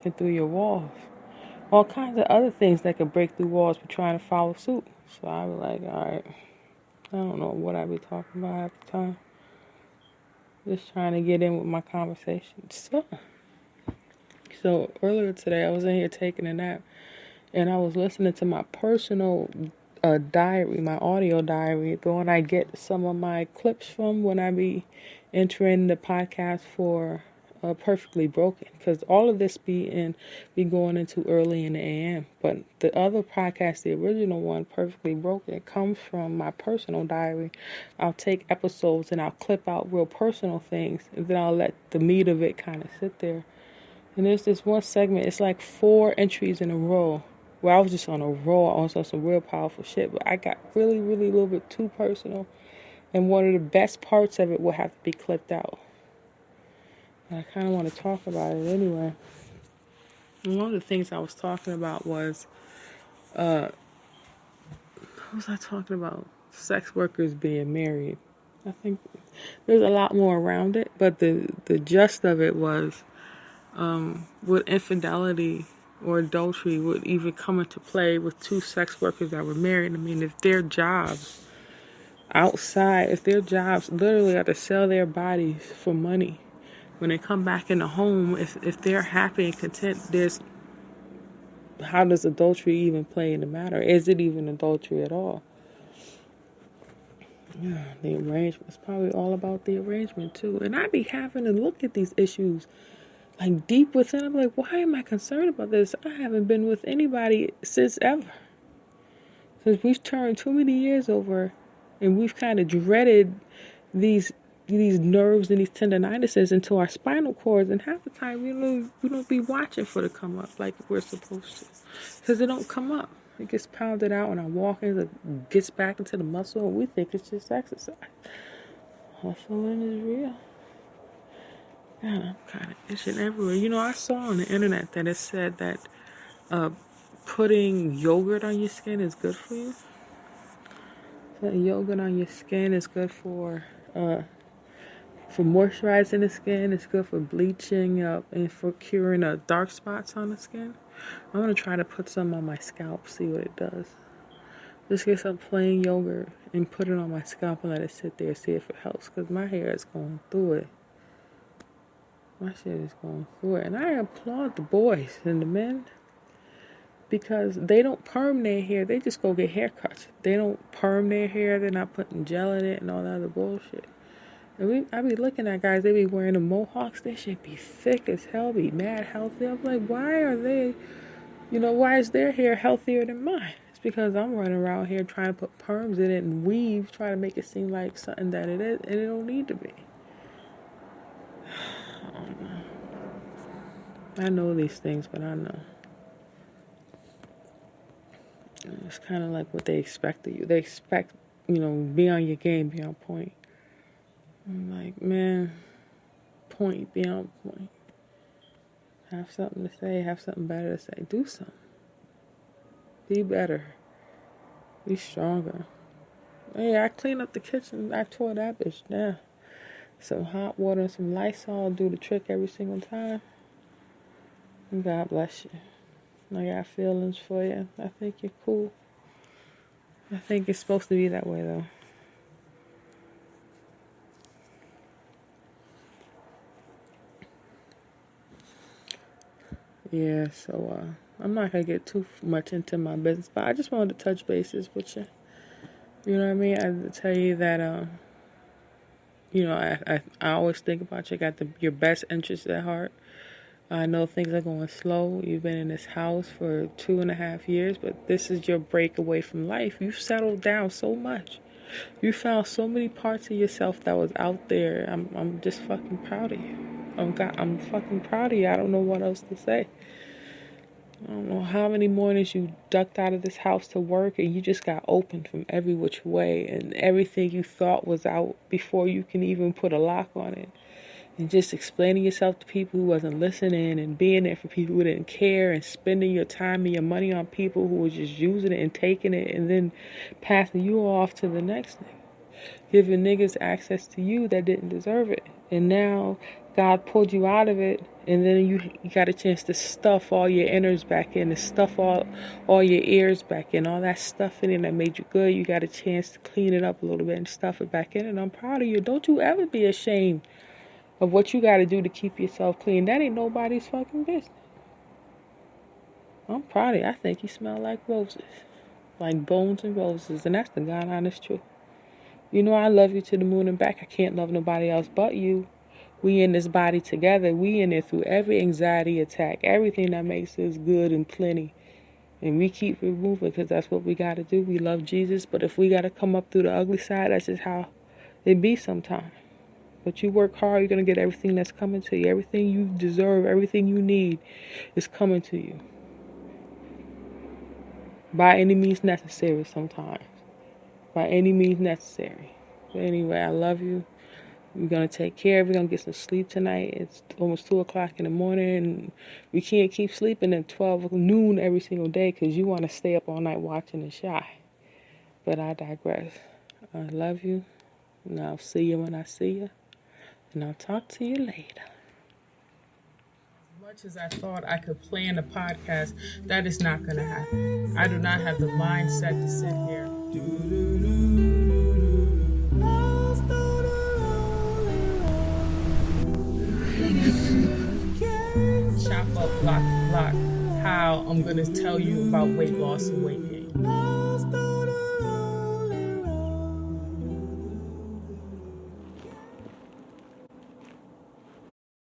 through your walls. All kinds of other things that could break through walls for trying to follow suit. So I was like, all right, I don't know what I be talking about half the time. Just trying to get in with my conversation. So earlier today, I was in here taking a nap, and I was listening to my personal diary, my audio diary, the one I get some of my clips from when I be entering the podcast for Perfectly Broken, because all of this be going into early in the AM. But the other podcast, the original one, Perfectly Broken, comes from my personal diary. I'll take episodes and I'll clip out real personal things, and then I'll let the meat of it kind of sit there. And there's this one segment, it's like 4 entries in a row. Well, I was just on a roll. I was on some real powerful shit, but I got really, really a little bit too personal. And one of the best parts of it will have to be clipped out. And I kind of want to talk about it anyway. And one of the things I was talking about was, what was I talking about? Sex workers being married. I think there's a lot more around it, but the gist of it was, would infidelity or adultery would even come into play with 2 sex workers that were married. I mean, if their jobs outside, if their jobs literally are to sell their bodies for money, when they come back in the home, if they're happy and content, how does adultery even play in the matter? Is it even adultery at all? Yeah, the arrangement's probably all about the arrangement too. And I be having to look at these issues like deep within. I'm like, why am I concerned about this? I haven't been with anybody since ever. Since we've turned too many years over, and we've kind of dreaded these nerves and these tendinitises into our spinal cords, and half the time we don't be watching for it to come up like we're supposed to, because it don't come up. It gets pounded out when I'm walking, it gets back into the muscle, and we think it's just exercise. Hustling is real. God, I'm kind of itching everywhere. You know, I saw on the internet that it said that putting yogurt on your skin is good for you. Putting yogurt on your skin is good for moisturizing the skin. It's good for bleaching up and for curing dark spots on the skin. I'm going to try to put some on my scalp, see what it does. Just get some plain yogurt and put it on my scalp and let it sit there, see if it helps. Because my hair is going through it. My shit is going through it. And I applaud the boys and the men, because they don't perm their hair. They just go get haircuts. They don't perm their hair. They're not putting gel in it and all that other bullshit. And I be looking at guys, they be wearing the mohawks. They should be thick as hell, be mad healthy. I'm like, why is their hair healthier than mine? It's because I'm running around here trying to put perms in it and weave, trying to make it seem like something that it is, and it don't need to be. I don't know. I know these things, but I know. It's kind of like what they expect of you. They expect, be on your game, be on point. I'm like, man, be on point. Have something to say, have something better to say. Do something. Be better. Be stronger. Hey, I clean up the kitchen. I tore that bitch down. Some hot water and some Lysol do the trick every single time. And God bless you. I got feelings for you. I think you're cool. I think it's supposed to be that way, though. Yeah, so I'm not going to get too much into my business, but I just wanted to touch bases with you. You know what I mean? I tell you that, I always think about you. Got your best interests at heart. I know things are going slow. You've been in this house for 2.5 years, but this is your break away from life. You've settled down so much. You found so many parts of yourself that was out there. I'm just fucking proud of you. I'm fucking proud of you. I don't know what else to say. I don't know how many mornings you ducked out of this house to work and you just got opened from every which way, and everything you thought was out before you can even put a lock on it. And just explaining yourself to people who wasn't listening, and being there for people who didn't care, and spending your time and your money on people who were just using it and taking it and then passing you off to the next thing. Giving niggas access to you that didn't deserve it. And now God pulled you out of it, and then you got a chance to stuff all your innards back in, and stuff all your ears back in, all that stuff in it that made you good. You got a chance to clean it up a little bit and stuff it back in, and I'm proud of you. Don't you ever be ashamed of what you got to do to keep yourself clean. That ain't nobody's fucking business. I'm proud of you. I think you smell like roses, like bones and roses, and that's the God honest truth. You know I love you to the moon and back. I can't love nobody else but you. We in this body together. We in it through every anxiety attack, everything that makes us good and plenty. And we keep removing because that's what we got to do. We love Jesus, but if we got to come up through the ugly side, that's just how it be sometimes. But you work hard, you're going to get everything that's coming to you. Everything you deserve, everything you need is coming to you. By any means necessary sometimes. By any means necessary. But anyway, I love you. We're going to take care. We're going to get some sleep tonight. It's almost 2 o'clock in the morning. And we can't keep sleeping at 12 noon every single day because you want to stay up all night watching the shy. But I digress. I love you. And I'll see you when I see you. And I'll talk to you later. As much as I thought I could plan a podcast, that is not going to happen. I do not have the mindset to sit here. Chop up block for block how I'm going to tell you about weight loss and weight gain.